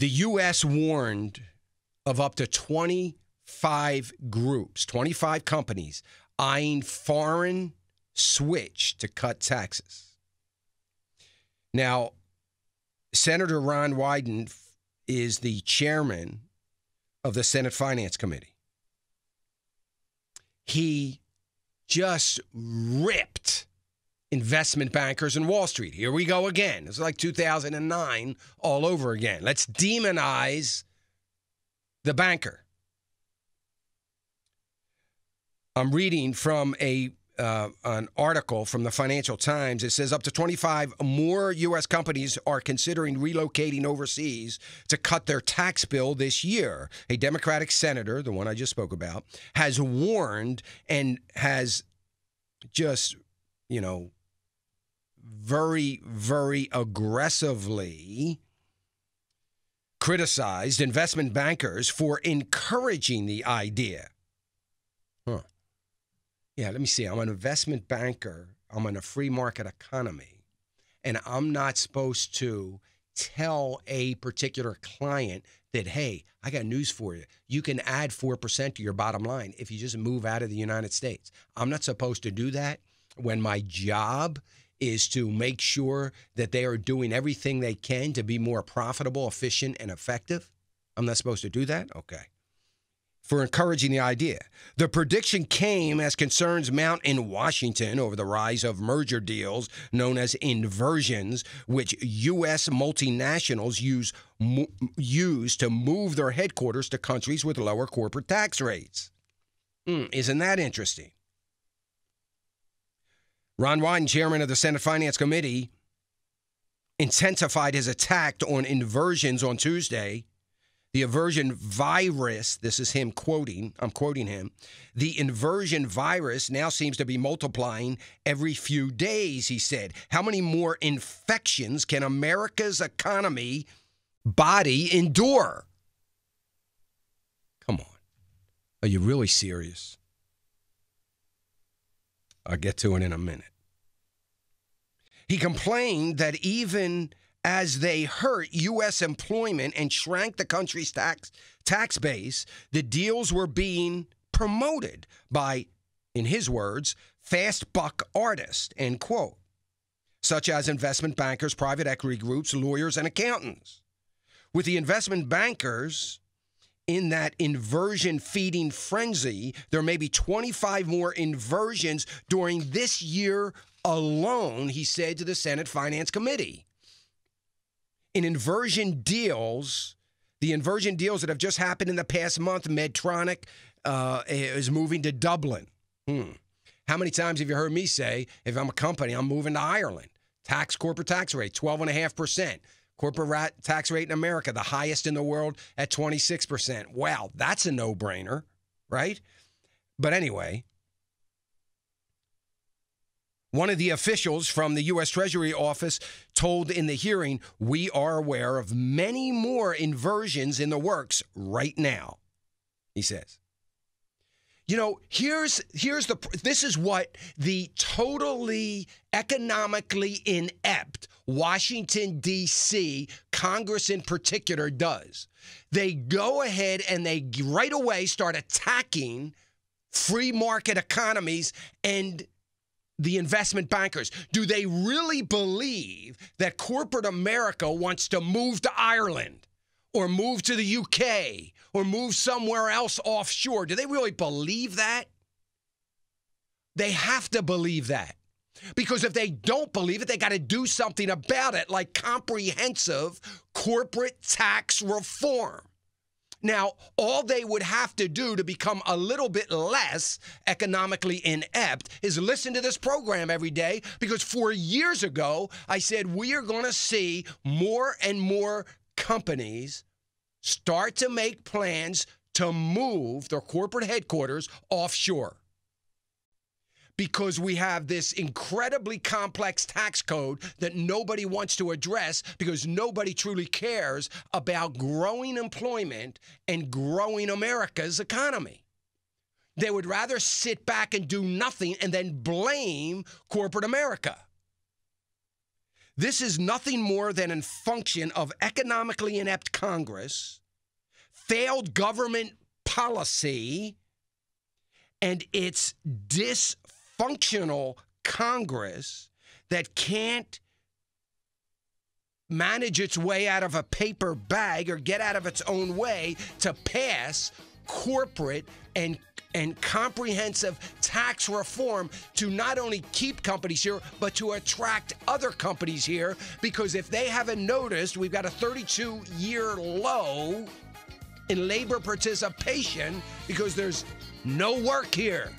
The U.S. warned of up to 25 groups, 25 companies eyeing foreign switch to cut taxes. Now, Senator Ron Wyden is the chairman of the Senate Finance Committee. He just ripped investment bankers and Wall Street. Here we go again. It's like 2009 all over again. Let's demonize the banker. I'm reading from an article from the Financial Times. It says up to 25 more U.S. companies are considering relocating overseas to cut their tax bill this year. A Democratic senator, the one I just spoke about, has warned and has just, very, very aggressively criticized investment bankers for encouraging the idea. Yeah, let me see. I'm an investment banker. I'm in a free market economy. And I'm not supposed to tell a particular client that, hey, I got news for you. You can add 4% to your bottom line if you just move out of the United States. I'm not supposed to do that when my job is to make sure that they are doing everything they can to be more profitable, efficient, and effective. I'm not supposed to do that? Okay. For encouraging the idea. The prediction came as concerns mount in Washington over the rise of merger deals known as inversions, which U.S. multinationals use to move their headquarters to countries with lower corporate tax rates. Isn't that interesting? Ron Wyden, chairman of the Senate Finance Committee, intensified his attack on inversions on Tuesday. The inversion virus, this is him quoting, I'm quoting him, the inversion virus now seems to be multiplying every few days, he said. How many more infections can America's body endure? Come on. Are you really serious? I'll get to it in a minute. He complained that even as they hurt U.S. employment and shrank the country's tax base, the deals were being promoted by, in his words, fast buck artists, end quote, such as investment bankers, private equity groups, lawyers, and accountants. With the investment bankers in that inversion feeding frenzy, there may be 25 more inversions during this year alone, he said to the Senate Finance Committee. In inversion deals, the inversion deals that have just happened in the past month, Medtronic is moving to Dublin. How many times have you heard me say, if I'm a company, I'm moving to Ireland? Corporate tax rate, 12.5%. Corporate tax rate in America, the highest in the world at 26%. Wow, that's a no-brainer, right? But anyway, one of the officials from the U.S. Treasury Office told in the hearing, we are aware of many more inversions in the works right now, he says. This is what the totally economically inept Washington, D.C., Congress in particular does. They go ahead and they right away start attacking free market economies and the investment bankers. Do they really believe that corporate America wants to move to Ireland or move to the UK or move somewhere else offshore? Do they really believe that? They have to believe that. Because if they don't believe it, they got to do something about it, like comprehensive corporate tax reform. Now, all they would have to do to become a little bit less economically inept is listen to this program every day, because 4 years ago, I said we are going to see more and more companies start to make plans to move their corporate headquarters offshore. Because we have this incredibly complex tax code that nobody wants to address, because nobody truly cares about growing employment and growing America's economy. They would rather sit back and do nothing and then blame corporate America. This is nothing more than a function of economically inept Congress, failed government policy, and its dysfunctional Congress that can't manage its way out of a paper bag or get out of its own way to pass corporate and comprehensive tax reform to not only keep companies here, but to attract other companies here. Because if they haven't noticed, we've got a 32-year low in labor participation because there's no work here.